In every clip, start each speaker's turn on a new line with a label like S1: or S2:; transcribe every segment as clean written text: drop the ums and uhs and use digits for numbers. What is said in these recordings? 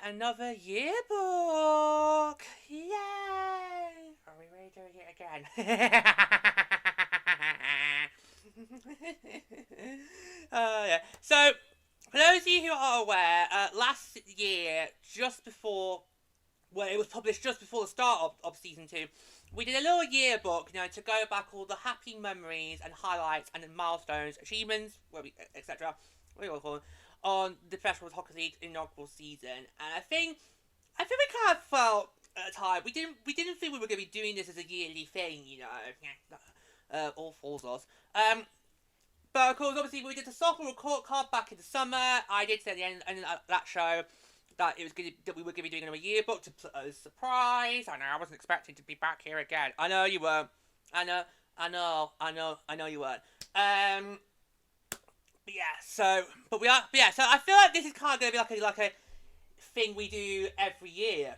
S1: Another yearbook! Yay! Are we ready to do it again? Yeah. So, for those of you who are aware, last year, just before, well, it was published just before the start of season 2, we did a little yearbook, to go back all the happy memories and highlights and milestones, achievements, etc. What do you want to call them? On the Professional Hockey League inaugural season, and I think we kind of felt at the time we didn't think we were going to be doing this as a yearly thing, all falls us. But of course, obviously, we did the sophomore report card back in the summer. I did say at the end of that show that we were going to be doing another yearbook to put a surprise. I know I wasn't expecting to be back here again. I know you weren't. I know you weren't. So I feel like this is kind of going to be like a thing we do every year.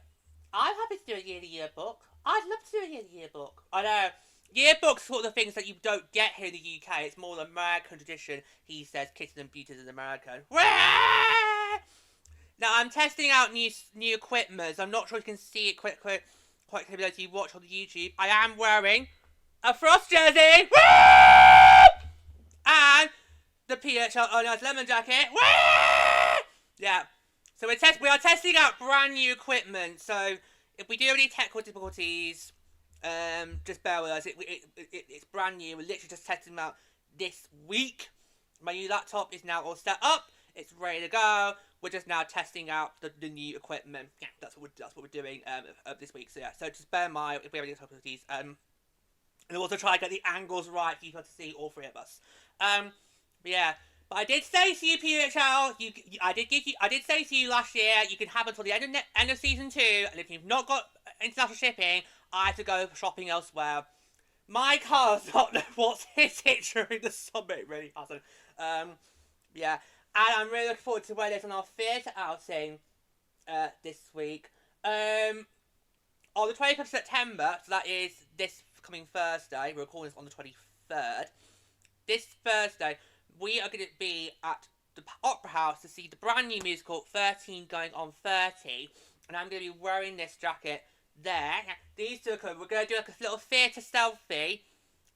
S1: I'm happy to do a yearly yearbook. I'd love to do a yearly yearbook. I know. Yearbooks sort of the things that you don't get here in the UK. It's more an American tradition. He says kissing and beauties is American. Now, I'm testing out new equipment. I'm not sure if you can see it quite clearly as you watch on the YouTube. I am wearing a Frost jersey. And the PWHL Owner's Lemon Jacket. Yeah. So we are testing out brand new equipment. So if we do have any technical difficulties, just bear with us. It's brand new. We're literally just testing them out this week. My new laptop is now all set up. It's ready to go. We're just now testing out the new equipment. Yeah, that's what we're doing this week. So yeah. So just bear in mind if we have any difficulties. And we'll also try to get the angles right for you to see all three of us. Yeah, but I did say to you, PWHL, I did say to you last year, you can have until the end of season 2, and if you've not got international shipping, I have to go shopping elsewhere. My car's not what's hit it during the summer, it really hasn't. Yeah, and I'm really looking forward to wearing this on our theatre outing this week. On the 25th of September, so that is this coming Thursday, we're recording this on the 23rd, this Thursday, we are going to be at the Opera House to see the brand new musical 13 Going on 30, and I'm going to be wearing this jacket there. These two are cool. We're going to do like a little theatre selfie.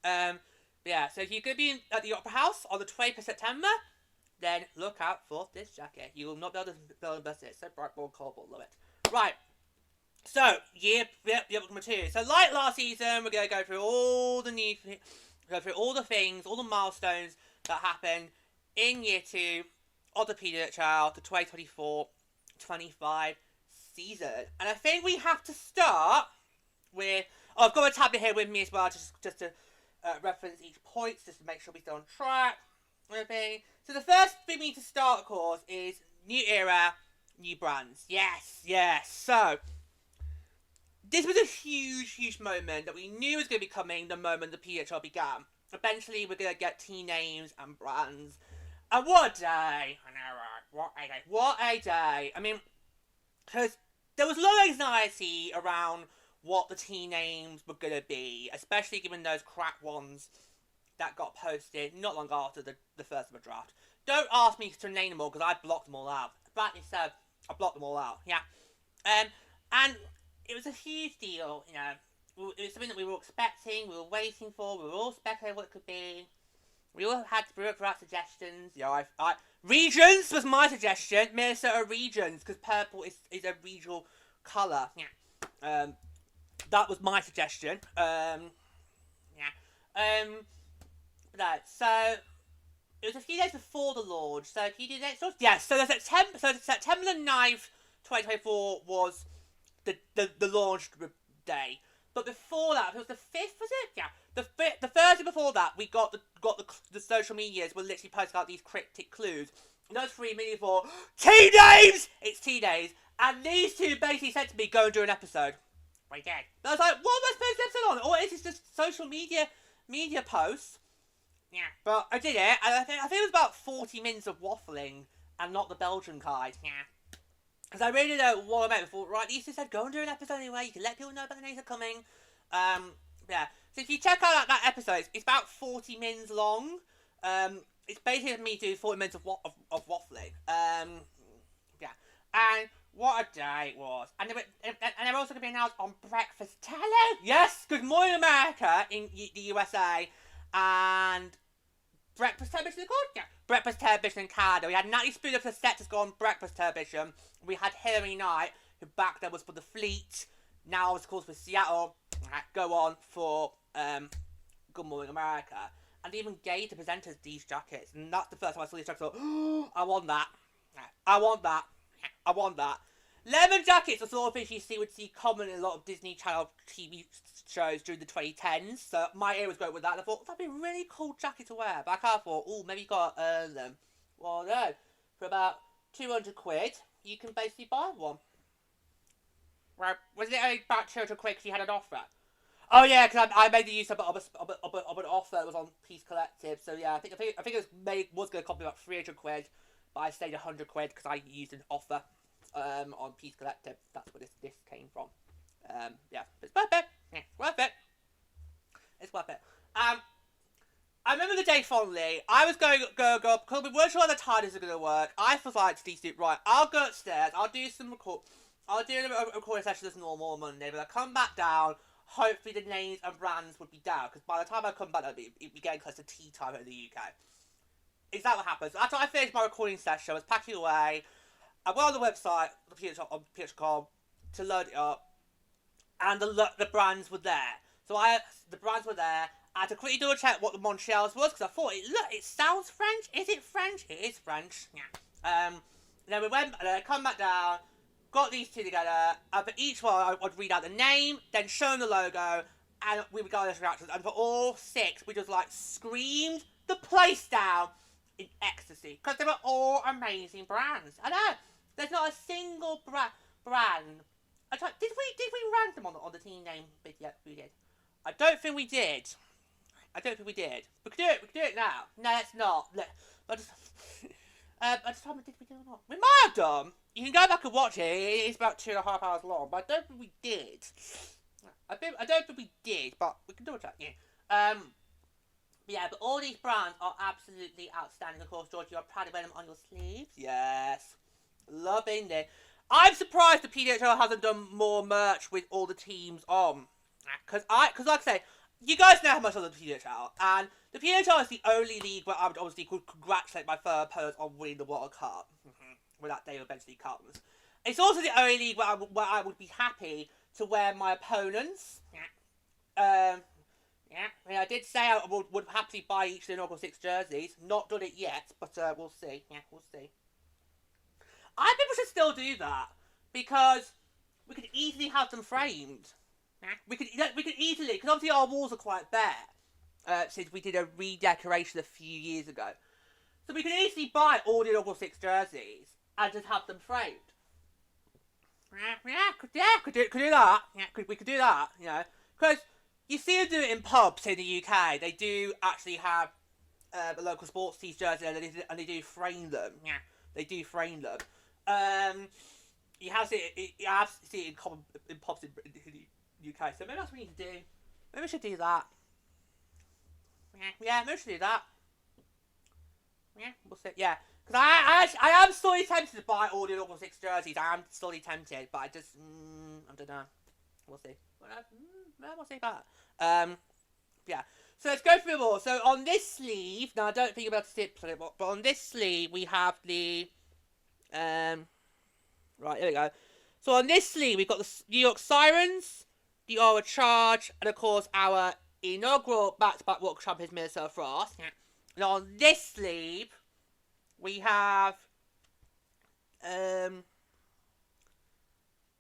S1: Yeah, so if you're going to be at the Opera House on the 20th of September, then look out for this jacket. You will not be able to miss it. It's so bright, bold, colourful. Love it. Right. So, yearbook number 2. So, like last season, we're going to go through all the things, all the milestones that happened in year 2 of the PWHL, the 2024-25 season. And I think we have to start with... I've got a tablet here with me as well, just to reference each point, just to make sure we stay on track. Okay. So the first thing we need to start, of course, is new era, new brands. Yes. So, this was a huge moment that we knew was going to be coming the moment the PWHL began. Eventually, we're going to get team names and brands. And what a day! I know, right? What a day! I mean, because there was a lot of anxiety around what the team names were going to be, especially given those crap ones that got posted not long after the first of the draft. Don't ask me to name them all, because I blocked them all out. Rightly so, I blocked them all out, yeah. And it was a huge deal, It was something that we were expecting, we were waiting for, we were all speculating what it could be. We all had to throw out suggestions. Regions was my suggestion. Minnesota Regions, because purple is a regional colour. Yeah. That was my suggestion. So it was a few days before the launch. So can you do that? So September the 9th, 2024 was the launch day. But before that, it was the 5th, was it? Yeah. The Thursday before that, we got the social medias were literally posting out these cryptic clues. And those 3 million for T-Days! It's T-Days. And these two basically said to me, go and do an episode. We did. But I was like, what am I supposed to episode on? Or is this just social media posts? Yeah. But I did it, and I think it was about 40 minutes of waffling, and not the Belgian kind. Yeah. Because I really don't know what I meant before. Right, Lisa said, go and do an episode anyway. You can let people know about the names that are coming. Yeah. So if you check out that episode, it's about 40 minutes long. It's basically me doing 40 minutes of waffling. Yeah. And what a day it was. And they're also going to be announced on Breakfast Telly. Yes, Good Morning America in the USA. And Breakfast Television is called? Yeah. Breakfast Television in Canada. We had Natalie Spooner for the set to go on Breakfast Television. We had Hilary Knight, who back then was for the Fleet. Now, of course, with Seattle, go on for Good Morning America. And even gave the presenters these jackets. And that's the first time I saw these jackets. I thought, oh, I want that. I want that. I want that. Lemon jackets are sort of things you would see common in a lot of Disney Channel TV shows during the 2010s. So my ear was going with that. And I thought, that'd be a really cool jacket to wear. But I kind of thought, oh, maybe you got to earn them. Well, no. For about 200 quid, you can basically buy one. Right, was it only about 200 quid because you had an offer? Oh yeah, because I made the use of an offer that was on Peace Collective. So yeah, I think it was going to cost me about 300 quid, but I stayed 100 quid because I used an offer on Peace Collective. That's where this came from. Yeah, it's worth it. Yeah, worth it. It's worth it. I remember the day fondly. I was going up because we weren't sure how the TARDIS are going to work. I was like to Steve, right, I'll go upstairs. I'll do a recording session as normal on Monday, but I'll come back down. Hopefully the names and brands would be down, because by the time I come back, it'd be getting close to tea time in the UK. Exactly what happens. After I finished my recording session, I was packing away. I went on the website, on PWHL, to load it up, and the brands were there. So the brands were there. I had to quickly double check what the Montreal's was, because I thought, it sounds French. Is it French? It is French. Yeah. Then we went, and I come back down. Got these two together, for each one I would read out the name, then show them the logo, and we would go on those reactions, and for all 6, we just like screamed the place down in ecstasy, because they were all amazing brands. I know, there's not a single brand. Did we rank them on the team name bit yet? We did. I don't think we did. We could do it now. No, let's not. I just told me, did we do it or not? We might have done. You can go back and watch it. It's about 2.5 hours long, but I don't think we did. I don't think we did, but we can double check. Yeah. But all these brands are absolutely outstanding. Of course, George, you're proud to wear them on your sleeves. Yes. Loving it. I'm surprised the PWHL hasn't done more merch with all the teams on. Because like I say, you guys know how much I love the PWHL, and the PWHL is the only league where I would obviously congratulate my fellow opponents on winning the World Cup. When that day eventually comes. It's also the only league where I would be happy to wear my opponents. I did say I would happily buy each of the Inaugural Six jerseys. Not done it yet, but we'll see. Yeah, we'll see. I think we should still do that, because we could easily have them framed. We could easily, because obviously our walls are quite bare since we did a redecoration a few years ago. So we could easily buy all the Inaugural Six jerseys and just have them framed. Could do that. Yeah, we could do that, you know. Because you see them do it in pubs in the UK. They do actually have the local sports teams jersey, and they do frame them. Yeah, they do frame them. You have to see it in pubs in the UK. So maybe that's what we need to do. Maybe we should do that. Yeah, maybe we should do that. Yeah, we'll see. Yeah, because I am slowly tempted to buy all the Inaugural Six jerseys. I am slowly tempted, but I just, I don't know. We'll see. We'll see about that. Yeah. So let's go through them all. So on this sleeve, now I don't think you're able to see it, but on this sleeve we have the, right, here we go. So on this sleeve we've got the New York Sirens, the Aura Charge, and of course our inaugural back-to-back World Champions Minnesota Frost. Yeah. And on this sleeve, we have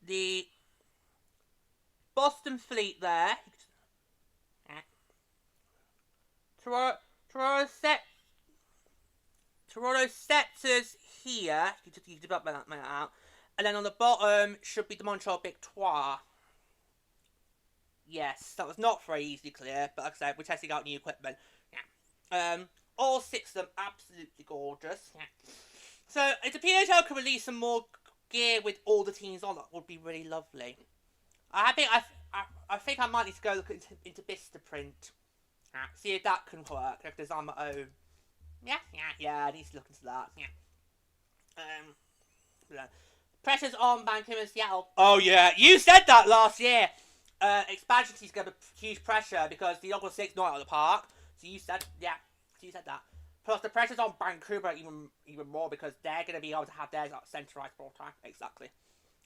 S1: the Boston Fleet there. Toronto Scepters here. You can develop that out. And then on the bottom should be the Montreal Victoire. Yes, that was not very easily clear, but like I said, we're testing out new equipment. Yeah. All 6 of them absolutely gorgeous. Yeah. So, if the PWHL could release some more gear with all the teams on, that would be really lovely. I think I might need to go look into Vistaprint. See if that can work. I can design my own. Yeah, I need to look into that. Yeah. Pressure's on Vancouver and Seattle. Oh yeah, you said that last year. Expansion team's going to huge pressure because the Inaugural Six not out of the park. So you said that. Plus the pressure's on Vancouver even more because they're going to be able to have theirs centralized all the time. Exactly.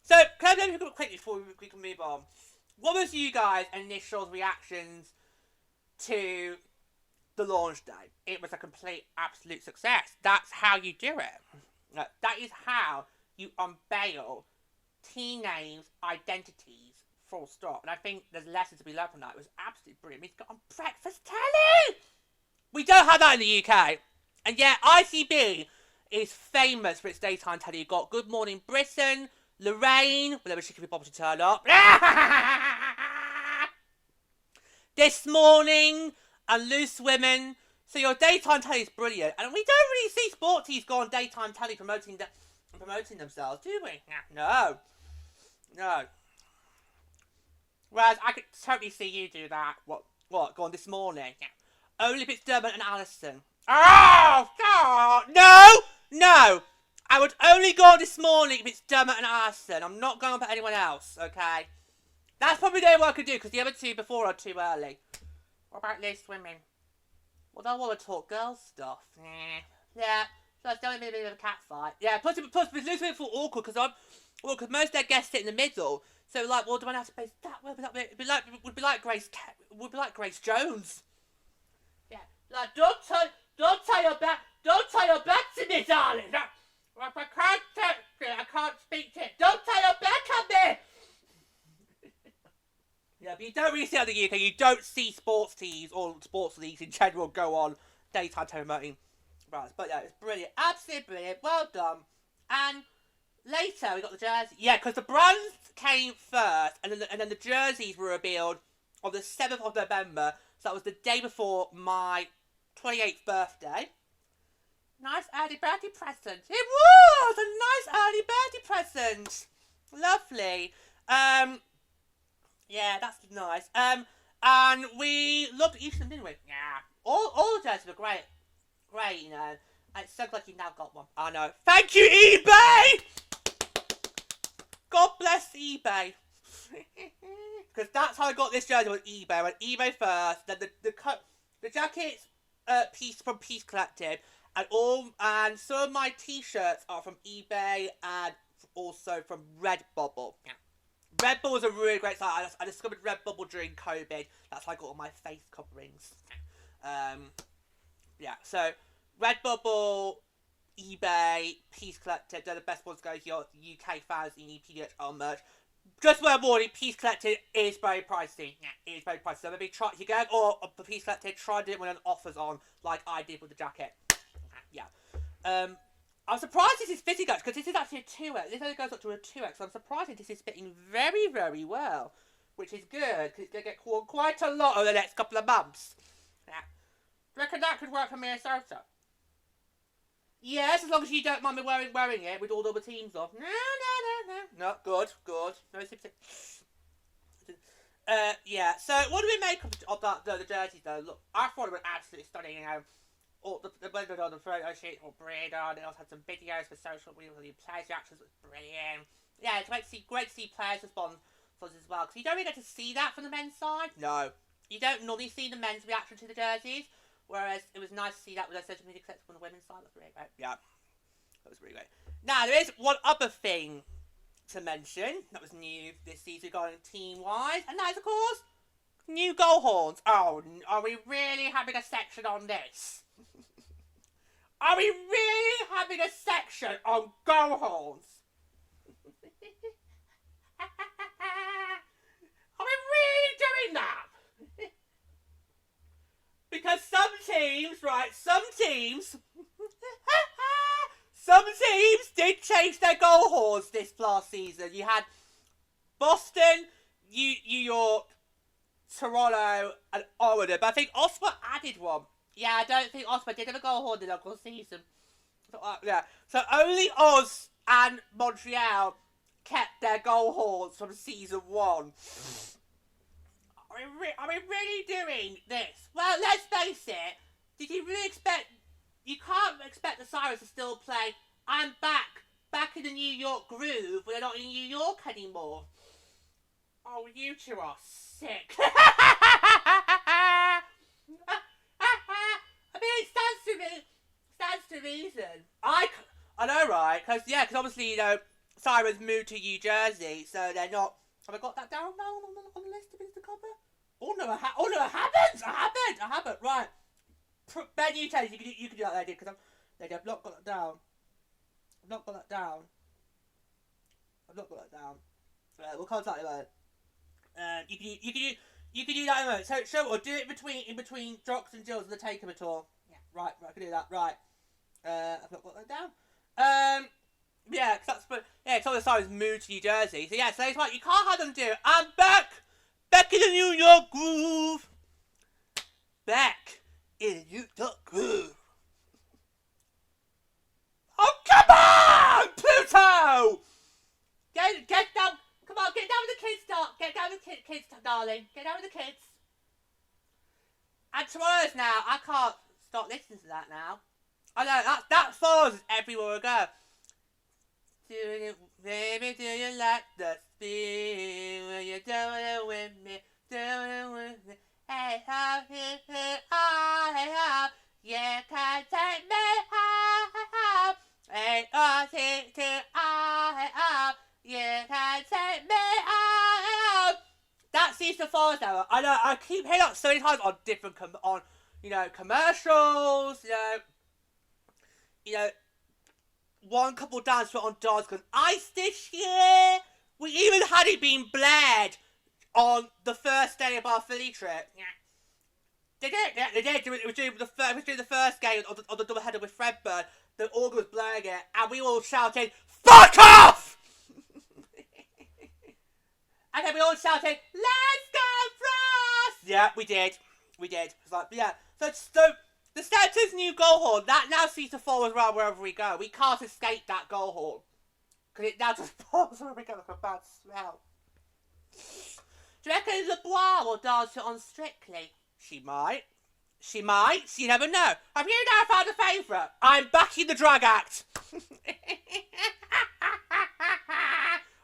S1: So can I go quickly before we can move on? What was you guys' initial reactions to the launch day? It was a complete, absolute success. That's how you do it. That is how you unveil team names, identities, full stop. And I think there's lessons to be learned from that. It was absolutely brilliant. It's got on breakfast telly! We don't have that in the UK. And yet, ITV is famous for its daytime telly. You've got Good Morning Britain, Lorraine, whenever she can be bothered to turn up. This Morning, and Loose Women. So your daytime telly is brilliant. And we don't really see sport teams go on daytime telly promoting themselves, do we? No. Whereas I could totally see you do that. What? Go on This Morning? Yeah. Only if it's Dermot and Alison. Oh, no! I would only go on This Morning if it's Dermot and Alison. I'm not going for anyone else, okay? That's probably the only one I could do, because the other two before are too early. What about Loose Women? Well, they want to talk girl stuff. Yeah. So it's only a bit of a cat fight. Yeah, plus Loose Women feel awkward, because most of their guests sit in the middle. So, like, well, do I have to place that way? Would be like Grace Jones. Yeah. Like, don't tie your back to me, darling. I can't speak to it. Don't tie your back on me. Yeah, but you don't really see it in the UK. You don't see sports teams or sports leagues in general go on daytime promoting brands. But yeah, it's brilliant. Absolutely brilliant. Well done. And later we got the jersey. Yeah, because the brands came first, and then the jerseys were revealed on the 7th of November. So that was the day before my 28th birthday. Nice early birthday present. It was a nice early birthday present. Lovely. Yeah, that's nice. And we loved each of them, didn't we? Yeah. All the jerseys were great. Great, you know. And it's so glad you've now got one. I know. Thank you, eBay! God bless eBay. Because that's how I got this jersey, on eBay. I went eBay first, then the jacket's piece from Peace Collective, and some of my t-shirts are from eBay and also from Redbubble. Yeah. Redbubble is a really great site. I discovered Redbubble during COVID. That's how I got all my face coverings. Yeah, so Redbubble, eBay, Peace Collective, they're the best ones to go to your UK fans and PWHL merch. Just for a warning, Peace Collective is very pricey. Yeah, it is very pricey. So maybe try, if you go for Peace Collective, try to do it when an offer's on, like I did with the jacket. Yeah. I'm surprised this is fitting, guys, because this is actually a 2X. This only goes up to a 2X, so I'm surprised this is fitting very, very well. Which is good, because it's going to get worn quite a lot over the next couple of months. Yeah. Do you reckon that could work for Minnesota? Yes, as long as you don't mind me wearing it with all the other teams off. No, good. No, yeah, so what do we make of the jerseys, though? Look, I thought it was absolutely stunning, you know. All the blended on the photo sheet or brilliant. They also had some videos for social media where the players' reactions was brilliant. Yeah, it's great to see players respond as well, because you don't really get to see that from the men's side. No, you don't normally see the men's reaction to the jerseys, whereas it was nice to see that with their social media clips from the women's side. That's really great. Yeah, that was really great. Now there is one other thing to mention that was new this season going team-wise, and that is, of course, new goal horns. Oh, are we really having a section on this? Are we really having a section on goal horns? Are we really doing that? Because some teams did change their goal horns this last season. You had Boston, New York, Carollo, and Oregon. But I think Osper added one. Yeah, I don't think Osper did have a goal horn in the inaugural season. Yeah. So only Oz and Montreal kept their goal horns from season 1. Are we really doing this? Well, let's face it. Did you really expect... You can't expect the Sirens to still play I'm back in the New York groove when they're not in New York anymore. Oh, you two are sick. I mean, it stands to reason. I know, right? Because obviously, Sirens moved to New Jersey, so they're not... Have I got that down now on the list of things to cover? Oh no, I haven't. Right. Ben, you tell us. You can do that idea, because I've not got that down. We'll contact you later. You can do that in a moment. So sure, we'll do it in between Jocks and Jills and the Takeover Tour. Yeah, right, I can do that. Right. I've not got that down. Yeah, because it's all the Sirens moved to New Jersey. So yeah, so that's what you can't have them do. I'm back in the New York groove. Back in the New York groove. Oh, come on, Pluto! Get down. Come on, get down with the kids, get down with the kids, darling. Get down with the kids. And tomorrow's now. I can't stop listening to that now. I know, that follows us everywhere we go. Baby, do you like the speed when you're doing it with me? Hey, how, you can take me home. Hey, you can take me home. That seems to follow us now. I know, I keep hearing that so many times on different, commercials, one couple dance on Dodds because Ice this year. We even had it being blared on the first day of our Philly trip. Yeah. They did. It was during the first game on the doubleheader with Fredbird. The organ was blaring it, and we all shouted, "Fuck off!" And then we all shouted, "Let's go Frost!" Yeah, we did. It's like, yeah. So the Stanton's new goal horn, that now seems to follow us around wherever we go. We can't escape that goal horn. Because it now just follows wherever we go like a bad smell. Do you reckon LeBlanc will dance it on Strictly? She might. You never know. Have you now found a favourite? I'm backing the drag act.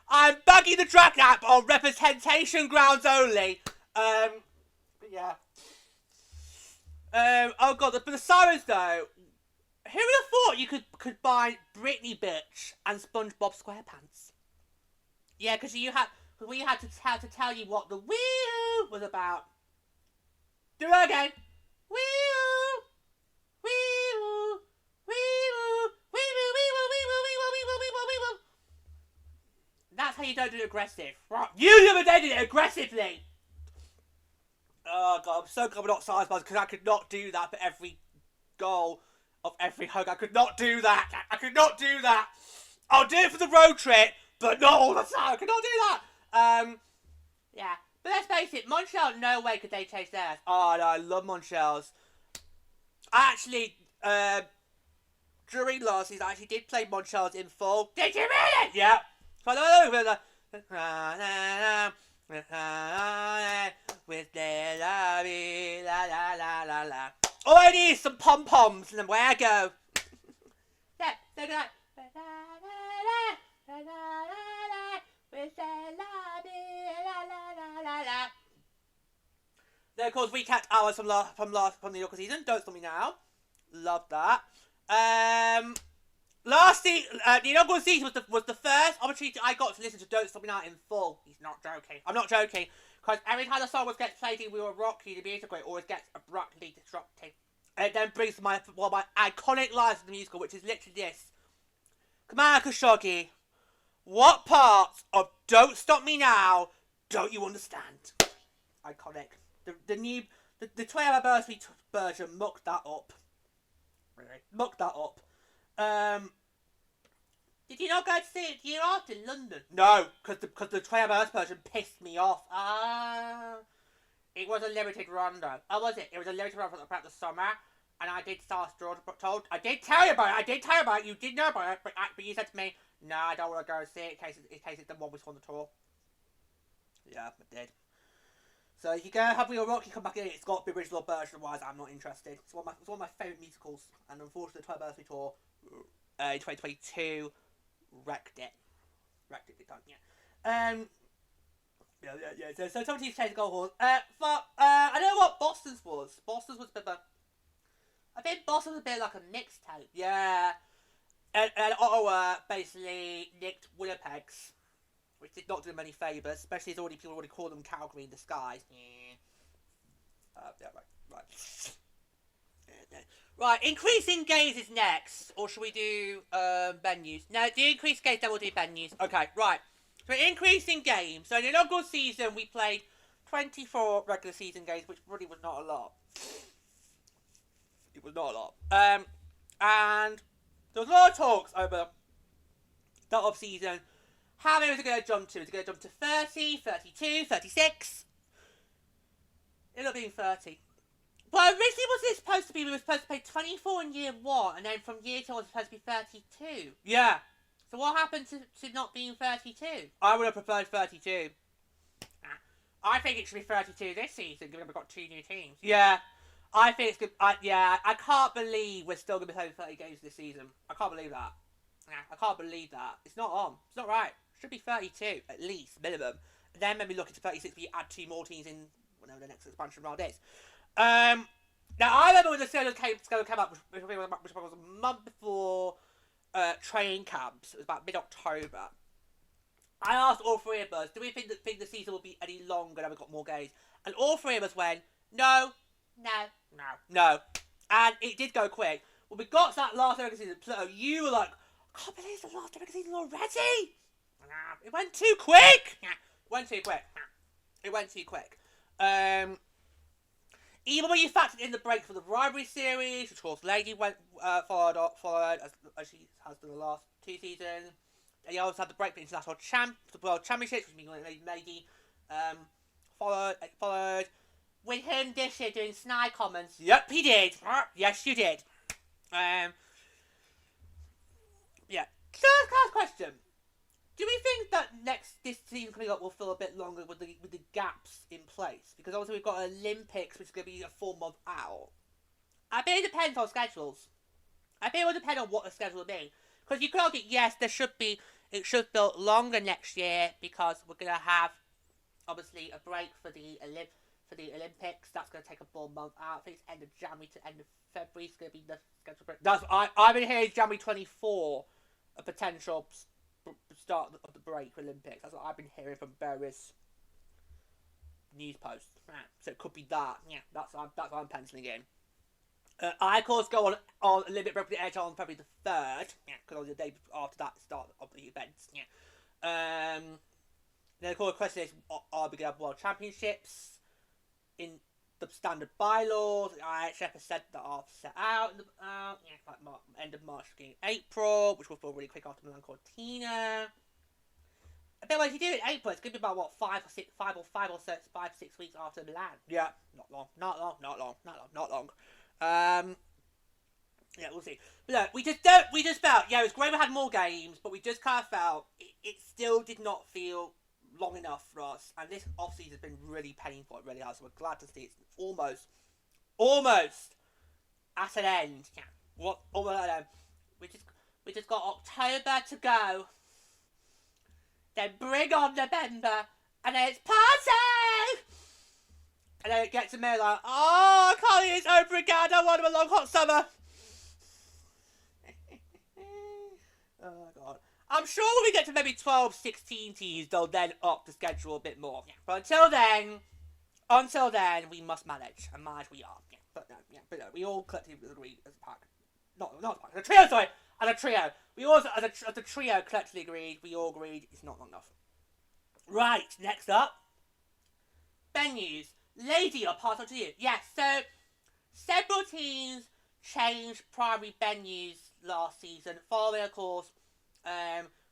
S1: I'm backing the drag act on representation grounds only. But yeah. Oh god, but the Sirens though, who would have thought you could buy Britney Bitch and SpongeBob SquarePants? Yeah, because we had to tell you what the wheel was about. Do it again. Wheel, wheel, wheel, wheel, wheel. That's how you don't do it aggressive. Right? You never did it aggressively. Oh god, I'm so glad we're not size buds because I could not do that for every goal of every hug. I could not do that. I'll do it for the road trip, but not all the time. I could not do that. Yeah. But let's face it, Montreal, no way could they chase theirs. Oh no, I love Montreal's. I actually, during last season, I actually did play Montreal's in full. Did you really? Yeah. With the la. All I need is some pom-poms and then away I go. Yeah, they're like with the la. Then of course we kept ours from the local season. Don't Stop Me Now. Love that. The inaugural season was the first opportunity I got to listen to Don't Stop Me Now in full. He's not joking. I'm not joking. Because every time the song gets played in We Were Rocky, the musical, it always gets abruptly disrupted. And it then brings one of my iconic lines of the musical, which is literally this. Come on, Khashoggi. What part of Don't Stop Me Now don't you understand? Iconic. The 12th anniversary version mucked that up. Really? Mucked that up. Did you not go to see it year after in London? No, because the 12 hours version pissed me off. It was a limited run, though. Oh, was it? It was a limited run about the summer, and I did start Georgia told. I did tell you about it. You did know about it, but you said to me, "No, I don't want to go see it in case it's the one we saw on the tour." Yeah, I did. So if you go have your rock, you come back in. It's got the original version. Otherwise, I'm not interested. It's one of my favourite musicals, and unfortunately, the 12th birthday tour in 2022 wrecked it. Big time. Yeah. Yeah. So some teams changed the goal horse. I don't know what Boston's was. Boston's was a bit of a... I think Boston was a bit like a mixtape. Yeah. And Ottawa basically nicked Winnipeg's, which did not do them any favours, especially as people already call them Calgary in disguise. Yeah. Right. Yeah. Right, increasing games is next. Or should we do venues? No, do increase games, then we'll do venues. Okay, right. So increasing games. So in the inaugural season, we played 24 regular season games, which really was not a lot. It was not a lot. And there was a lot of talks over that off-season. How many was it going to jump to? Was it going to jump to 30, 32, 36? It ended up being 30. But originally was it supposed to be, we were supposed to play 24 in year 1, and then from year 2 it was supposed to be 32. Yeah. So what happened to not being 32? I would have preferred 32. I think it should be 32 this season, given we've got 2 new teams. Yeah. I think it's good. I can't believe we're still going to be playing 30 games this season. I can't believe that. I can't believe that. It's not on. It's not right. It should be 32, at least, minimum. And then maybe look into 36, but you add 2 more teams in whenever the next expansion round is. Now, I remember when the schedule came up, which was a month before training camps. It was about mid-October. I asked all 3 of us, do we think the season will be any longer now we've got more games? And all 3 of us went, no. And it did go quick. When we got to that last regular season, so you were like, I can't believe it's the last regular season already. It went too quick. It went too quick. Even when you factored in the break for the rivalry series, which Horse Lady followed as she has done the last 2 seasons. And you also had the break for the World Championships, which Lady followed. With him this year doing snide comments. Yep, he did. Yes, you did. Yeah. So, last question. Do we think that this season coming up will feel a bit longer with the gaps in place? Because obviously we've got Olympics, which is going to be a 4 month out. I think it depends on schedules. I think it will depend on what the schedule will be. Because you could argue, yes, it should feel longer next year because we're going to have, obviously, a break for the Olympics. That's going to take a 4 month out. I think it's end of January to end of February. It's going to be the schedule break. I've been hearing January 24, a potential start of the break for Olympics. That's what I've been hearing from various news posts. So it could be that. Yeah, that's what I'm penciling in. I of course go on Olympic break for the NHL on February the 3rd. Yeah, because the day after that start of the events. Yeah. Then of course the question is, are we going to have World Championships in the standard bylaws? IHF has said that are set out in the like end of March, beginning of April, which will feel really quick after Milan Cortina. A bit like you do in April, it's going to be about 5 or 6 weeks after Milan. Yeah, not long. Yeah, we'll see. But look, we just felt, yeah, it was great we had more games, but we just kind of felt it still did not feel long enough for us, and this off-season has been really painful. It really has. So we're glad to see it's almost at an end. Yeah, what? Almost at an end. We just got October to go. Then bring on November, and then it's party. And then it gets to me like, oh, I can't believe it's over again. I don't want a long hot summer. Oh god. I'm sure when we get to maybe 12, 16 teams, they'll then up the schedule a bit more. Yeah. But until then, we must manage. And manage we are. Yeah. But no, we all collectively agree as a pack. Not a pack. As a trio, sorry. As a trio. We also, as a trio, collectively agreed. We all agreed it's not long enough. Right, next up. Venues. Lady, I'll pass on to you. Yes, so several teams changed primary venues last season, following, of course,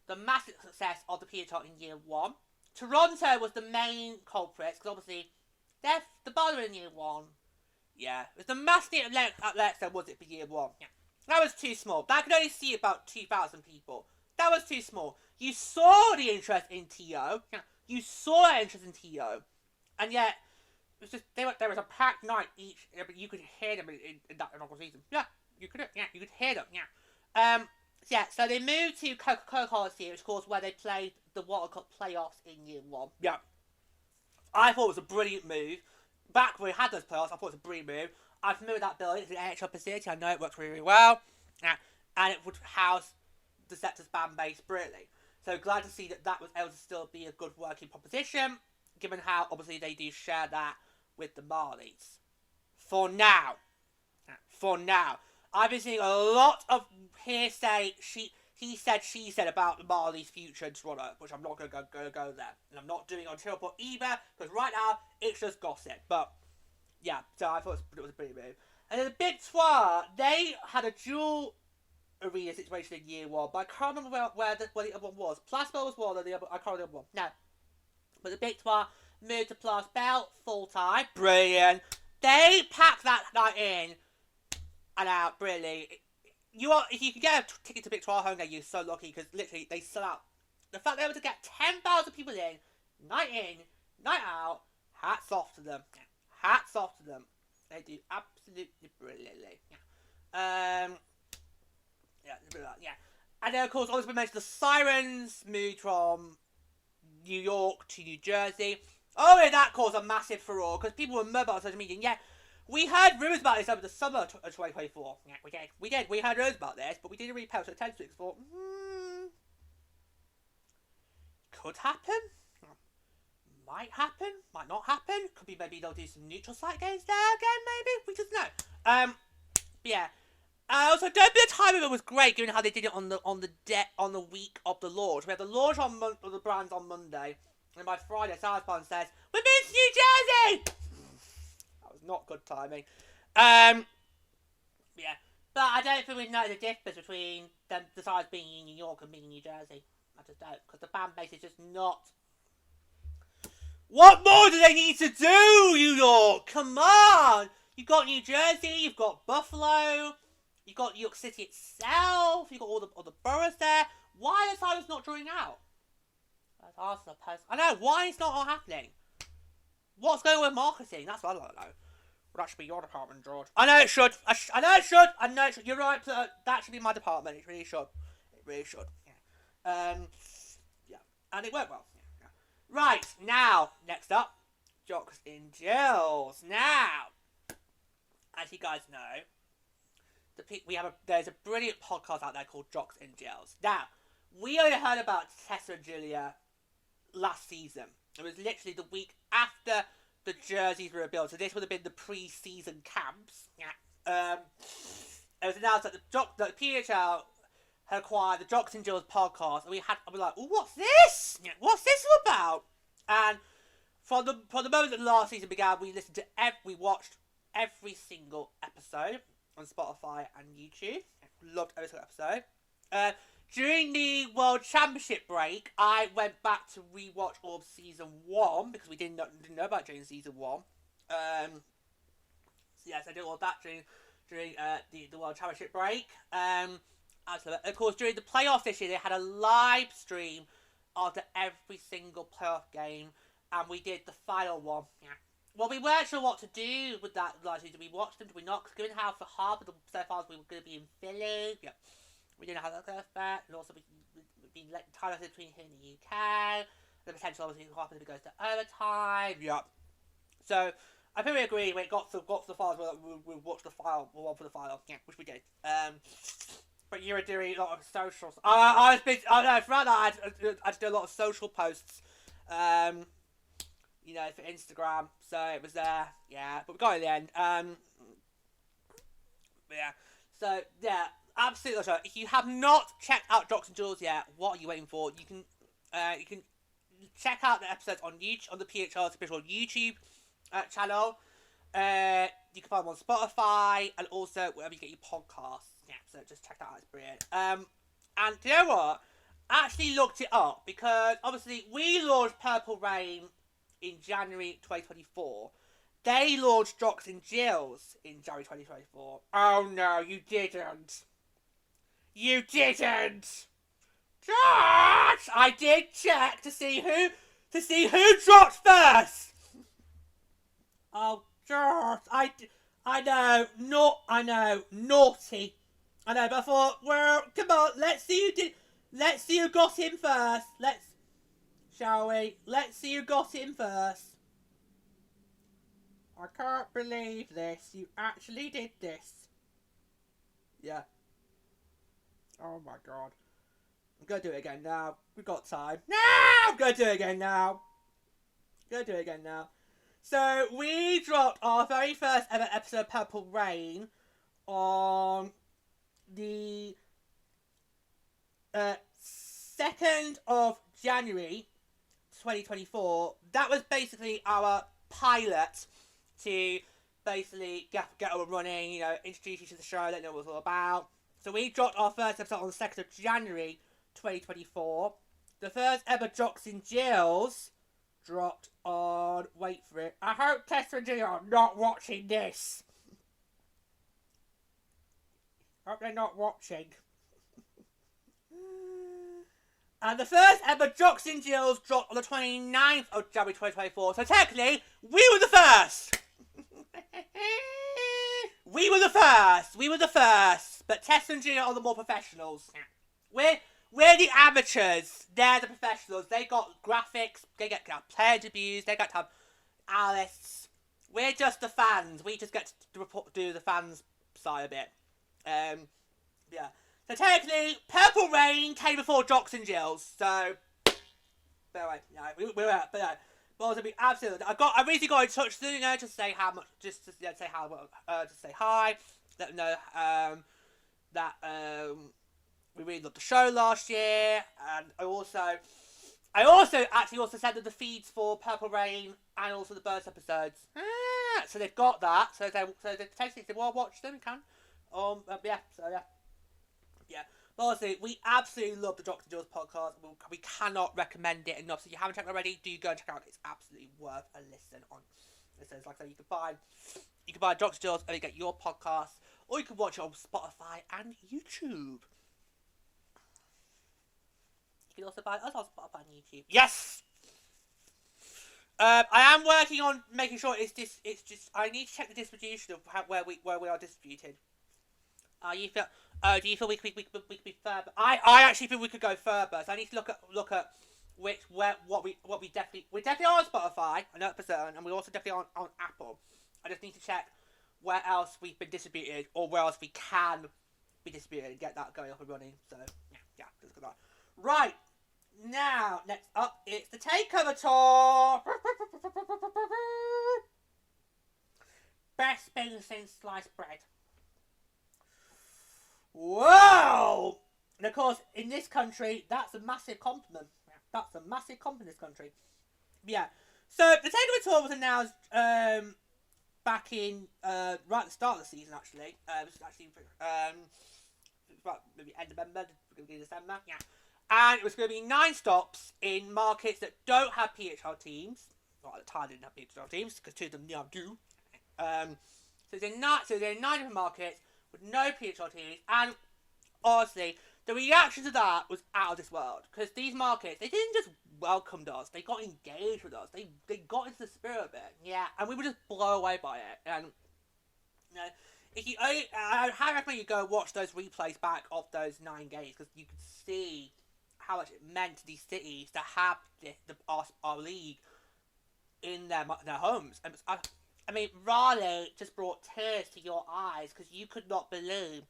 S1: the massive success of the PWHL in year 1. Toronto was the main culprit, because obviously the bar in year 1. Yeah, it was the mass theatre at Leicester, was it, for year 1? Yeah. That was too small. That could only see about 2,000 people. That was too small. You saw the interest in T.O. Yeah. You saw that interest in T.O. And yet, it was just, there was a packed night each, but you could hear them in that inaugural season. Yeah, you could hear them, yeah. So they moved to Coca-Cola Coliseum, which of course where they played the World Cup playoffs in year 1. Yeah. I thought it was a brilliant move. Back when we had those playoffs, I thought it was a brilliant move. I'm familiar with that building. It's an NHL facility. I know it works really, really well. Yeah. And it would house the Scepter's fan base brilliantly. So glad to see that was able to still be a good working proposition, given how obviously they do share that with the Marlies. For now. I've been seeing a lot of hearsay, he said, she said about the Marlies' future in Toronto, which I'm not going to go there. And I'm not doing on Twitter either, because right now, it's just gossip. But, yeah, so I thought it was a pretty move. And then the Big 12, they had a dual arena situation in year 1, but I can't remember where the other one was. Plasbel was one, and the other, I can't remember the other one. No. But the Big 12 moved to Plasbel full-time. Brilliant. They packed that night in and out, brilliantly. If you can get a ticket to Big 12 home game, you're so lucky, because literally they sell out. The fact they were able to get 10,000 people in, night out, hats off to them. Hats off to them. They do absolutely brilliantly. Yeah. And then of course, always been mentioned, the Sirens moved from New York to New Jersey. Oh, yeah, that caused a massive furore, because people were mobile on social media. Yeah, we heard rumours about this over the summer of 2024. Yeah, we did. We heard rumours about this, but we didn't really pay attention to it. Thought, could happen. Might happen. Might not happen. Could be maybe they'll do some neutral site games there again. Maybe we just know. Yeah. Also, don't be the time of it was great, given how they did it on the week of the launch. We had the launch of the brands on Monday, and by Friday, Southbound says, "We're moving to New Jersey." That was not good timing. Yeah, but I don't think we know the difference between them, the size being in New York and being in New Jersey. I just don't, because the fan base is just not. What more do they need to do, New York? Come on! You've got New Jersey, you've got Buffalo, you've got New York City itself, you've got all the boroughs there. Why is Cyrus not drawing out? I know, why is not all happening? What's going on with marketing? That's what I don't know. Well, that should be your department, George. I know it should. I know it should. You're right. That should be my department. It really should. Yeah. Yeah. And it went well. Yeah. Right. Now, next up, Jocks in Jills. Now, as you guys know, there's a brilliant podcast out there called Jocks in Jills. Now, we only heard about Tessa and Julia last season. It was literally the week after the jerseys were rebuilt, so this would have been the pre-season camps. Yeah. It was announced that the PWHL had acquired the Jocks and Jills podcast, and we were like, oh, what's this? Yeah, what's this all about? And from the moment that the last season began, we watched every single episode on Spotify and YouTube. Loved every single episode. During the World Championship break, I went back to rewatch all of Season 1, because we didn't know about it during Season 1. So yes, I did all of that during the World Championship break. Of course, during the playoffs this year, they had a live stream after every single playoff game, and we did the final one. Yeah. Well, we weren't sure what to do with that live stream. Did we watch them? Did we not? Because given how for half of the so far we were going to be in Philly, yeah. We didn't have that first bet, and also we've been tied up between here and the UK. The potential obviously happens if it goes to overtime. Yeah. So I think we agreed when it got to the finals, we'll watch the final, we'll watch for the final. Yeah, which we did. But you were doing a lot of socials. I know throughout that I had to do a lot of social posts. You know, for Instagram. So it was there. Yeah, but we got it in the end. But yeah. So yeah. Absolutely, sure. If you have not checked out Jocks and Jills yet, what are you waiting for? You can check out the episodes on YouTube, on the PHL's official YouTube channel. You can find them on Spotify and also wherever you get your podcasts. Yeah, so just check that out. It's brilliant. And do you know what? I actually looked it up because obviously we launched Purple Rain in January 2024. they launched Jocks and Jills in January 2024. Oh no, you didn't. You didn't. Josh! I did check to see who dropped first. Oh, Josh, I know, naughty. I know, but I thought, well, come on, let's see who got him first. Shall we? Let's see who got him first. I can't believe this. You actually did this. Yeah. Oh my god. I'm gonna do it again now. We've got time. No! I'm gonna do it again now. So, we dropped our very first ever episode of Purple Rain on the 2nd of January 2024. That was basically our pilot to basically get up running, you know, introduce you to the show, let you know what it was all about. So we dropped our first episode on the 2nd of January 2024. The first ever Jocks and Jills dropped on, wait for it, I hope Tessa and G are not watching this. Hope they're not watching. And the first ever Jocks and Jills dropped on the 29th of January 2024. So technically, we were the first. We were the first. But Tess and Gina are the more professionals. We're the amateurs. They're the professionals. They got graphics. They get player debuts. They got to have analysts. We're just the fans. We just get to do the fans side of it. Yeah. So technically, Purple Rain came before Jocks and Jills. So, but anyway, yeah, we're out. But yeah, but also be absolutely. I recently got in touch with them, to say how much, just to say how, to say hi, let them know that we really loved the show last year, and I also actually sent them the feeds for Purple Rain and also the Birds episodes. So they've got that. So they potentially, if they want to watch them, can. Yeah. So yeah. Yeah, but honestly, we absolutely love the Jocks and Jills podcast. We cannot recommend it enough. So if you haven't checked it already, do go and check it out. It's absolutely worth a listen on. It says, like I said, you can buy Jocks and Jills and you get your podcast, or you can watch it on Spotify and YouTube. You can also buy us on Spotify and YouTube. Yes. I am working on making sure it's just. I need to check the distribution of where we are distributed. Do you feel we could be further? I actually feel we could go further. So I need to look at what we definitely are on Spotify. I know it's for certain, and we're also definitely on Apple. I just need to check where else we've been distributed, or where else we can be distributed, and get that going up and running. So yeah, just got that. Right now, next up, it's the Takeover Tour. Best thing since sliced bread. Whoa! And of course, in this country, that's a massive compliment. That's a massive compliment in this country. Yeah. So, the Takeover Tour was announced back in, right at the start of the season, actually. It was actually, about maybe end of November, beginning of December. Yeah. And it was going to be 9 stops in markets that don't have PHL teams. Well, at the time, they didn't have PHL teams, because 2 of them now do. So, they're in 9 different markets with no PHL teams, and honestly, the reaction to that was out of this world, because these markets, they didn't just welcome us, they got engaged with us, they got into the spirit of it, yeah, and we were just blown away by it. And you know, I highly recommend you go watch those replays back of those 9 games, because you could see how much it meant to these cities to have our league in their homes. And I mean, Raleigh just brought tears to your eyes, because you could not believe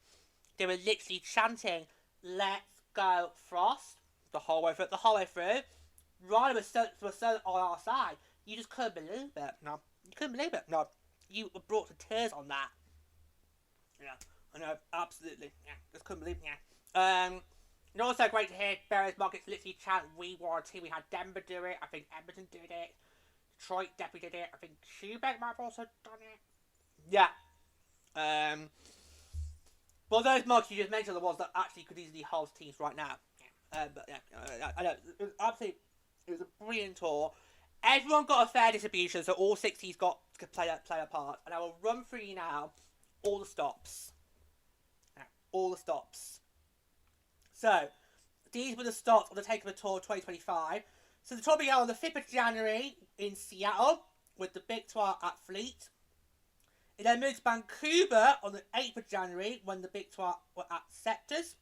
S1: they were literally chanting, "Let's go Frost," the whole way through. Raleigh was so on our side. You just couldn't believe it. No, you couldn't believe it. No, you were brought to tears on that. Yeah, I know, absolutely. Yeah, just couldn't believe it. Yeah. And also great to hear various markets literally chant, "We were a team." We had Denver do it. I think Edmonton did it. Detroit definitely did it. I think Quebec might have also done it. Yeah. Well, those markets you just mentioned are the ones that actually could easily host teams right now. But yeah, I know. It was a brilliant tour. everyone got a fair distribution, so all 60s got to play a part. And I will run through you now all the stops. All the stops. So, these were the stops of the Takeover Tour 2025. So the tour began on the 5th of January in Seattle with the Big Tour at Fleet. It then moved to Vancouver on the 8th of January when the Big Tour were at Sectors.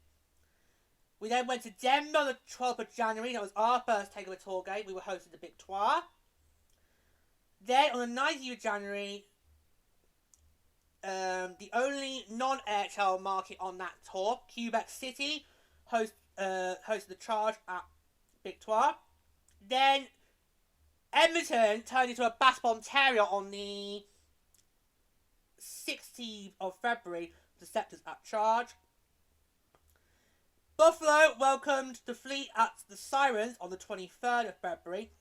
S1: We then went to Denver on the 12th of January. That was our first Takeover Tour game. We were hosting the Big Tour. Then on the 19th of January, the only non-AHL market on that tour, Quebec City, hosted the charge at Big Tour. Then Edmonton turned into a basketball Ontario on the 16th of February, the Sectors at charge. Buffalo welcomed the Fleet at the Sirens on the 23rd of February.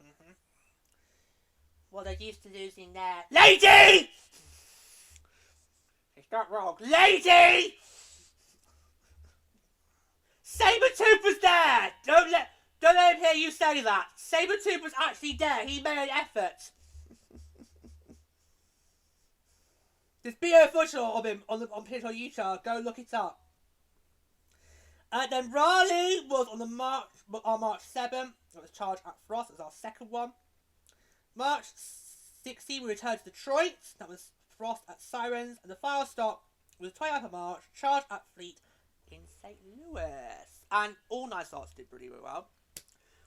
S1: Well, they're used to losing there. Lady! It's not wrong. Lady! Sabretooth was there! Don't let him hear you say that. Sabretooth was actually there. He made an effort. There's video footage of him on PWHL. Go look it up. Then Raleigh was on March 7th. It was charged at Frost. It was our second one. March 16th, we returned to Detroit. That was Frost at Sirens. And the final stop was 29th of March, charged at Fleet in St. Louis. And all 9 stops did really well.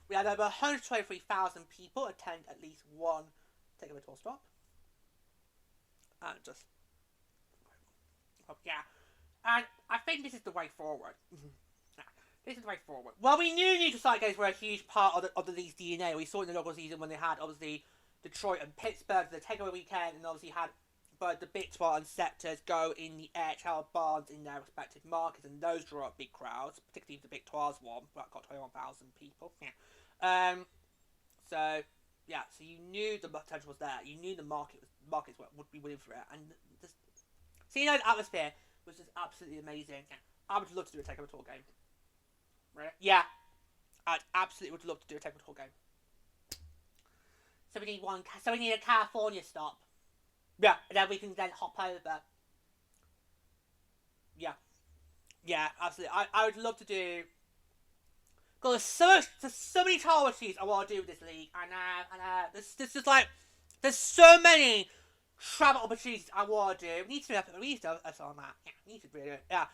S1: We had over 123,000 people attend at least one Takeover Tour stop. And just... yeah. And I think this is the way forward. This is the way forward. Well, we knew neutral site games were a huge part of the league's DNA. We saw it in the inaugural season when they had, obviously, Detroit and Pittsburgh, the Takeover weekend, and obviously had both the Big 12 and Sectors go in the AHL barns in their respective markets, and those draw up big crowds, particularly the Big 12's one, that got 21,000 people. Yeah. So you knew the potential was there. You knew the markets would be willing for it, and seeing that atmosphere was just absolutely amazing. Yeah. I would love to do a Takeover Tour game. Right? Yeah, I'd absolutely would love to do a Takeover Tour game. So we need a California stop. Yeah, and then we can hop over. Yeah, absolutely. I would love to do. God, there's so many opportunities I want to do with this league. I know. There's just like, there's so many travel opportunities I want to do. We need to do a on that. Yeah, we need to really do it. Yeah.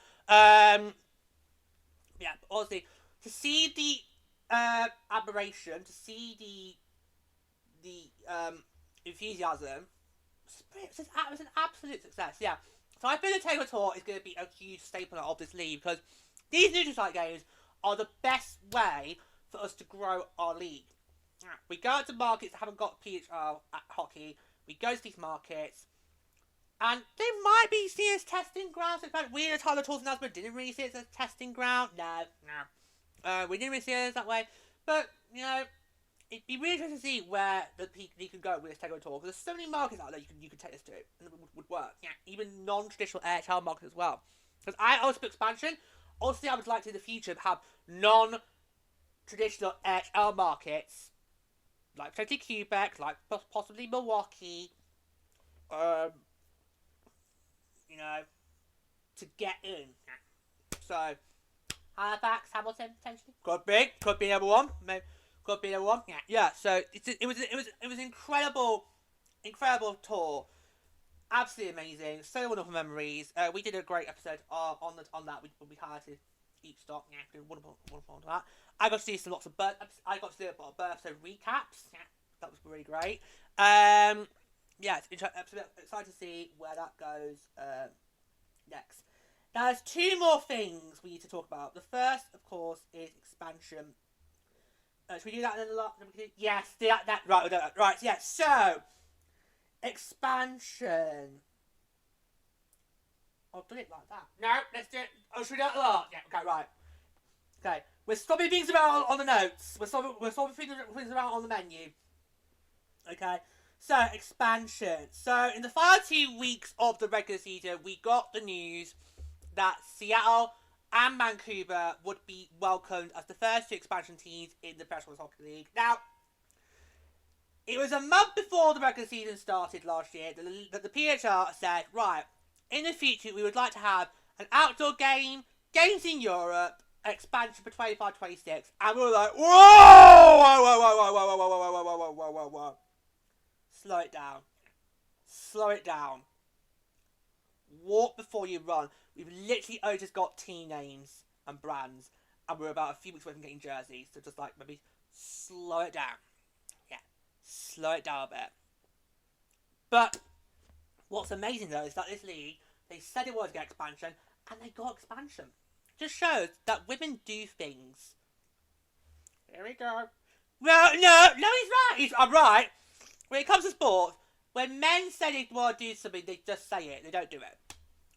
S1: Yeah, but honestly, to see the admiration, to see the enthusiasm, it was an absolute success. Yeah. So I think the Takeover Tour is going to be a huge staple of this league because these neutral site games are the best way for us to grow our league. We go out to markets that haven't got PHL at hockey. We go to these markets, and they might be seen as testing grounds. In fact, we at Tyler Tours announcement didn't really see it as a testing ground. No. We didn't really see it that way. But, it'd be really interesting to see where you can go with this Takeover Tour. Because there's so many markets out there you could take this to, and it would work. Yeah, even non-traditional AHL markets as well. Because I also for expansion. Obviously, I would like to in the future have non-traditional AHL markets, like potentially Quebec, like possibly Milwaukee, to get in. So, Halifax, Hamilton, potentially. Could be number one. Could be number one. Yeah. So it was incredible tour. Absolutely amazing. So wonderful memories. We did a great episode on that. We highlighted each stop. Yeah, we did wonderful on that. I got to see lots of birth episode recaps. Yeah, that was really great. Yeah, it's excited to see where that goes next. Now, there's 2 more things we need to talk about. The first, of course, is expansion. Should we do that in a lot? Yes, right. Yeah. So, expansion. I'll do it like that. No, let's do it. Oh, should we do it a lot? Yeah. Okay. Right. Okay. We're swapping things around on the notes. We're swapping things around on the menu. Okay. So, expansion. So, in the final 2 weeks of the regular season, we got the news that Seattle and Vancouver would be welcomed as the first 2 expansion teams in the Professional Hockey League. Now, It was a month before the regular season started last year that the PHR said, right, in the future we would like to have an outdoor game, games in Europe, expansion for 25-26, and we were like, whoa, whoa, whoa, whoa, whoa, whoa, whoa, whoa, whoa, whoa, whoa, whoa, whoa. Slow it down. Slow it down. Walk before you run. We've literally only just got team names and brands, and we're about a few weeks away from getting jerseys, so just like maybe slow it down. Yeah, slow it down a bit. But what's amazing though is that this league, they said it was to get expansion, and they got expansion. Just shows that women do things. There we go. No, he's right. I'm right. When it comes to sports, when men say they want to do something, they just say it. They don't do it.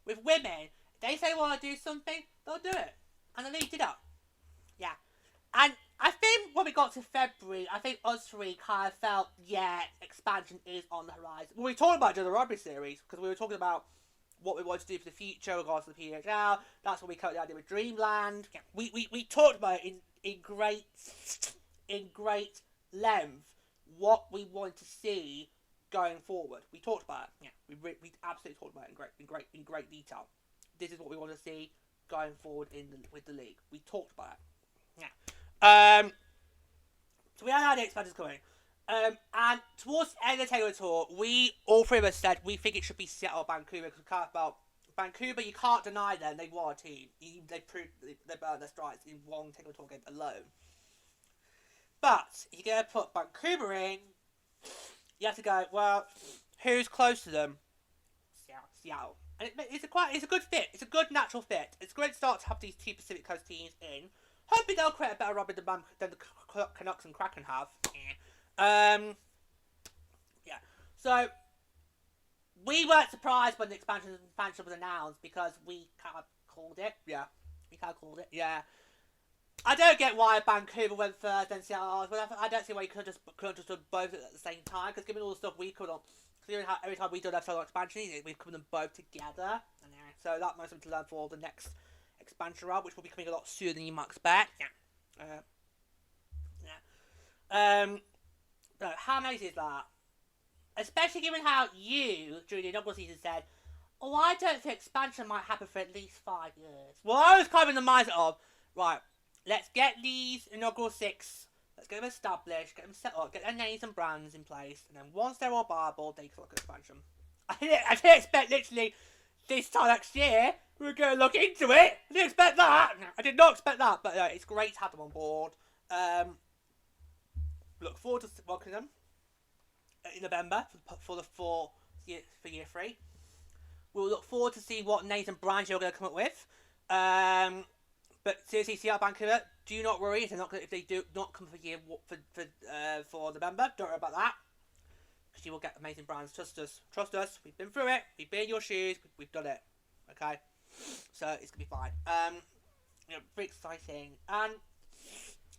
S1: With women, if they say they want to do something, they'll do it. And the league did that. Yeah. And I think when we got to February, I think us three kind of felt, yeah, expansion is on the horizon. We were talking about the rugby series, because we were talking about what we want to do for the future in regards to the PWHL. That's what we cut the idea with Dreamland. Yeah. We talked about it in great length what we want to see going forward. We talked about it. Yeah, we absolutely talked about it in great detail. This is what we want to see going forward with the league. We talked about it. Yeah. So we had the expansions coming. And towards the end of the Takeover Tour, all three of us said we think it should be Seattle or Vancouver, because we can't about Vancouver, you can't deny them, they were a team. They proved they burned their stripes in one Takeover Tour game alone. But, if you're going to put Vancouver in, you have to go, well, who's close to them? Seattle. And it's a good fit. It's a good natural fit. It's a great start to have these two Pacific Coast teams in. Hopefully they'll create a better rugby than the Canucks and Kraken have. Yeah. So, we weren't surprised when the expansion was announced, because we kind of called it. Yeah. We kind of called it. Yeah. I don't get why Vancouver went first and Seattle. I don't see why you could have just done both at the same time, because given all the stuff we could on, every time we done episode expansion, we've put them both together. So that might be something to learn for the next expansion round, which will be coming a lot sooner than you might expect. But how amazing is that? Especially given how you, during the inaugural season, said, oh, I don't think expansion might happen for at least 5 years. Well, I was kind of in the mindset of, right, let's get these Inaugural Six, let's get them established, get them set up, get their names and brands in place, and then once they're all viable, they can look at expansion. I didn't expect literally this time next year we were going to look into it. I didn't expect that. I did not expect that, but it's great to have them on board. Look forward to welcoming them in November for year 3. We'll look forward to see what names and brands you're going to come up with. But seriously, Seattle, Vancouver, do not worry if they do not come for November. Don't worry about that, because you will get amazing brands. Trust us. We've been through it. We've been in your shoes. We've done it. Okay, so it's gonna be fine. Pretty exciting. And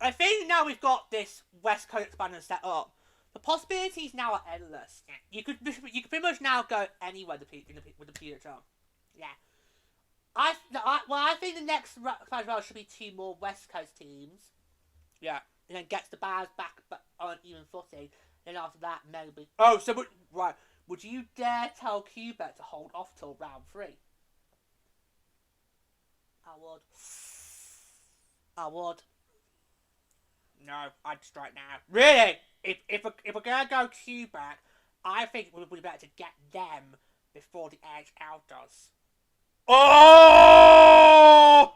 S1: I think now we've got this West Coast expansion set up, the possibilities now are endless. You could pretty much now go anywhere with the PWHL. Yeah. I think the next expansion round should be 2 more West Coast teams. Yeah. And then gets the Bears back on even footing. Then after that, maybe. Oh, so right. Would you dare tell Quebec to hold off till round 3? I would. No, I'd strike now. Really? If we're gonna go Quebec, I think it would be better to get them before the NHL does. Oh!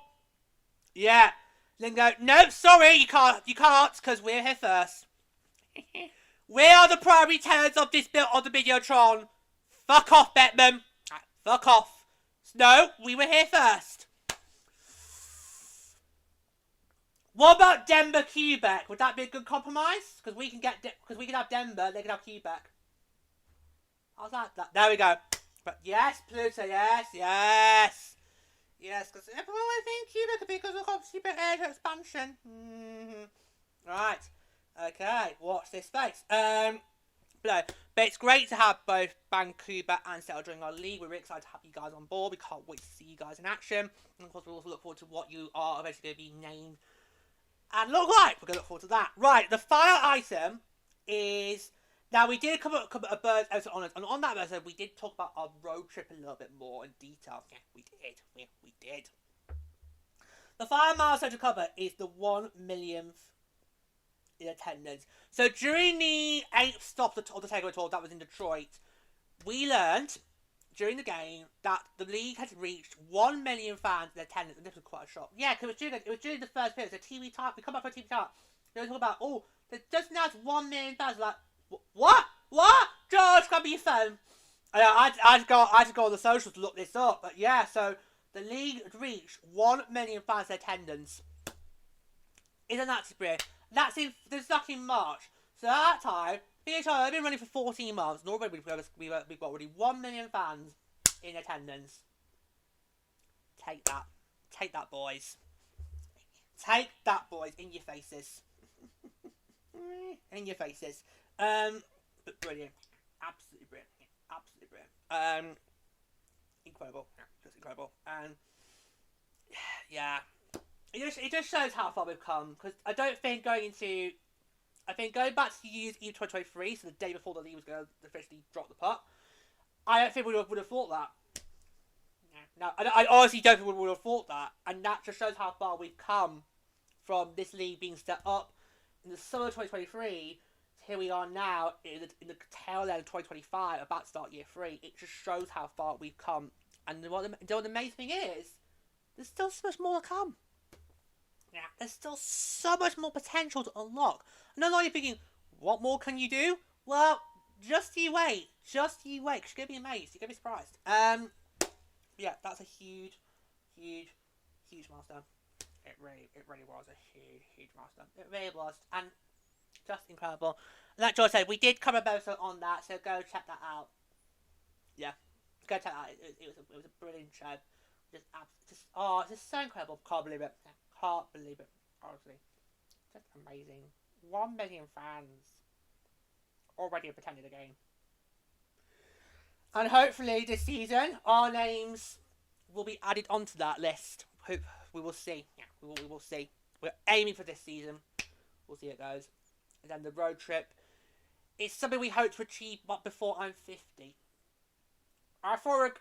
S1: Yeah. Then go, no, sorry, you can't, because we're here first. We are the primary tenants of this bit of the Videotron. Fuck off, Bettman. Fuck off. No, we were here first. What about Denver, Quebec? Would that be a good compromise? Because we can have Denver, they can have Quebec. How's that? There we go. But yes, Pluto, yes, because everyone would think Quebec because of obviously Asia expansion. Right. Okay, watch this space. But it's great to have both Vancouver and Seattle joining our league. We're really excited to have you guys on board. We can't wait to see you guys in action. And of course, we also look forward to what you are eventually going to be named and look like. We're going to look forward to that. Right, the final item is Now, we did cover a bird episode on it, and on that episode, we did talk about our road trip a little bit more in detail. Yeah, we did. We did. The final milestone to cover is the 1 millionth in attendance. So, during the 8th stop of the Takeover Tour that was in Detroit, we learned during the game that the league had reached 1 million fans in attendance, and this was quite a shock. Yeah, because it was during the first period. So, TV time, we come back for a TV time. They were talking about, there's just now 1 million fans. Like, what? George, grab your phone. I had to go on the socials to look this up. But yeah, so the league had reached 1 million fans in attendance. Isn't that brilliant? That's in March. So at that time, PWHL had been running for 14 months, and already we've got already 1 million fans in attendance. Take that, boys. Take that, boys, in your faces. In your faces. But brilliant. Absolutely brilliant. Absolutely brilliant. Incredible. Just incredible. Yeah. It just shows how far we've come, because I think going back to use EU 2023, so the day before the league was going to officially drop the puck, I don't think we would have thought that. No, I honestly don't think we would have thought that, and that just shows how far we've come from this league being set up in the summer of 2023 to here we are now in the tail end of 2025, about to start year 3. It just shows how far we've come, and what the amazing thing is, there's still so much more to come. Yeah, there's still so much more potential to unlock. And I know you're thinking, what more can you do? Well, just you wait, because you're going to be amazed, you're going to be surprised. Yeah, that's a huge milestone. It really was a huge milestone. It really was, and just incredible. And like George said, we did cover a episode on that, so go check that out. Yeah, go check that out. It was a brilliant show. It's just so incredible. Can't believe it. Honestly, just amazing. 1 million fans already attended the game. And hopefully this season, our names will be added onto that list. Hope we will see. Yeah, we will see. We're aiming for this season. We'll see how it goes. And then the road trip is something we hope to achieve before I'm 50. I thought we'd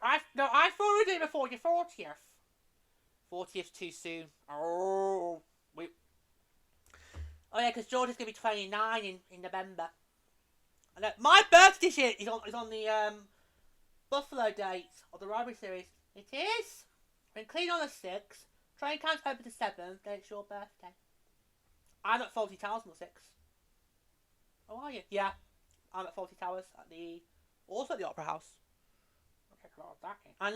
S1: do it before your 40th. 40th too soon. Oh yeah, because George is going to be 29 in November. And my birthday this year is on the Buffalo date of the Rivalry Series. It is. When clean on the 6th, train counts over the 7th, then it's your birthday. I'm at Faulty Towers on the 6th. Oh, are you? Yeah. I'm at Faulty Towers also at the Opera House. I'll take a lot of that in. I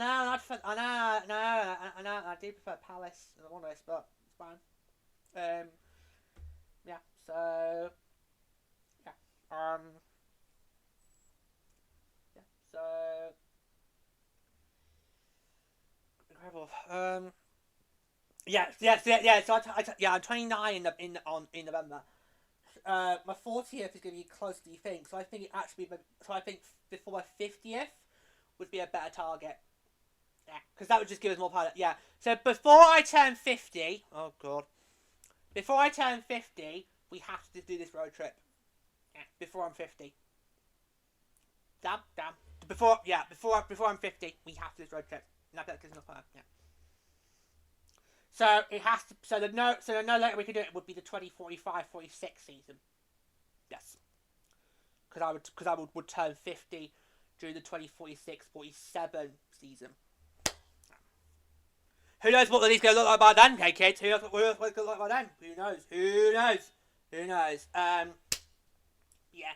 S1: know, I do prefer Palace than one of this, but it's fine. Yeah, so incredible. So I'm 29 in November. My 40th is going to be closer than you think. So I think before my 50th would be a better target. Yeah, because that would just give us more pilot. Yeah. So before I turn 50, oh god, before I turn 50, we have to do this road trip. Yeah. Before I'm 50. Damn. Before I'm 50, we have to do this road trip. That gives enough time. Yeah. So it has to. So the no later we can do it would be the 2045-46 season. Yes. Because I would turn 50 during the 2046-47 season. Who knows what the league's going to look like by then, okay, kids? Who knows what it's going to look like by then? Who knows? Yeah.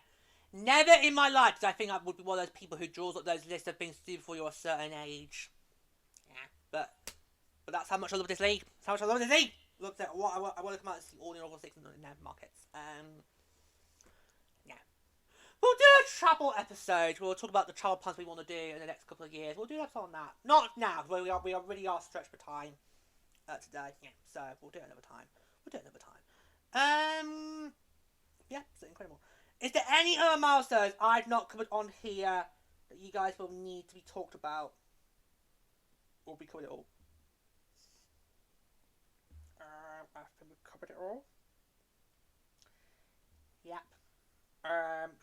S1: Never in my life did I think I would be one of those people who draws up those lists of things to do before you're a certain age. Yeah. But that's how much I love this league. That's how much I love this league. Look at what I want to come out and see all the Inaugural Six in their markets. Yeah. We'll do a travel episode. We'll talk about the travel plans we want to do in the next couple of years. We'll do an episode on that. Not now, because we really are stretched for time today. Yeah. So we'll do it another time. Yeah. It's incredible. Is there any other milestones I've not covered on here that you guys will need to be talked about? Or we covered it all? I think we've covered it all. Yep.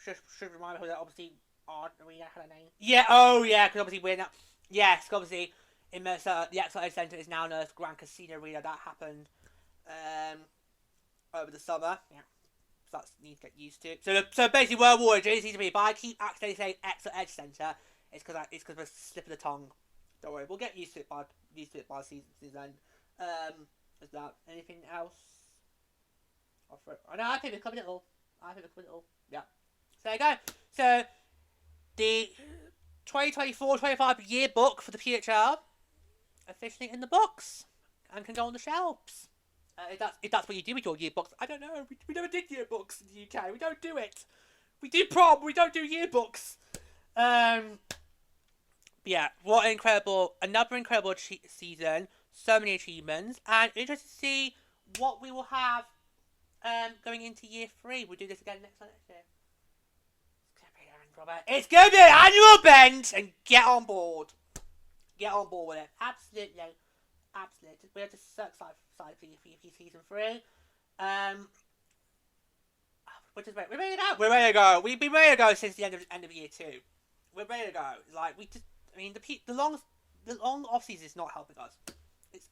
S1: Should remind me that obviously our arena had a name. Yeah, oh yeah, because obviously we're not. Yes, obviously in Mercer, the Exercise Centre is now known as Grand Casino Arena. That happened over the summer. Yeah. So that's need to get used to. So basically, World War it needs to be. But I keep accidentally saying Edge Centre. It's because of a slip of the tongue. Don't worry, we'll get used to it by season's end. Is that anything else? I know I think we've covered it all. Yeah. So there you go. So the 2024-25 yearbook for the PHL officially in the books and can go on the shelves. If that's what you do with your yearbooks, I don't know. We never did yearbooks in the UK. We don't do it. We do prom. We don't do yearbooks. Yeah, another incredible season. So many achievements, and interested to see what we will have going into year 3. We'll do this again next year. It's going to be an annual event, and get on board. Get on board with it. Absolutely. We're just so excited for season 3. We're ready to go. We're ready to go. We've been ready to go since the end of year 2. We're ready to go. Like the long off season is not helping us.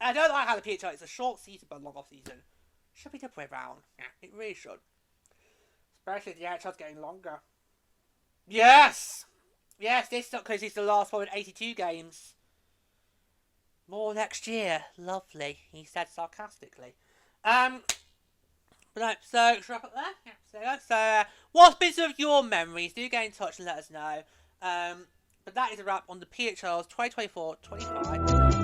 S1: I don't like how the PHL is a short season but a long off season. Should be the other way around. Yeah, it really should. Especially the NHL's getting longer. Yes, this not because it's the last one with 82 games. More next year. Lovely, he said sarcastically. But no, so should I wrap up there? Yeah, so what's been some of your memories? Do get in touch and let us know. But that is a wrap on the PHL's 2024-25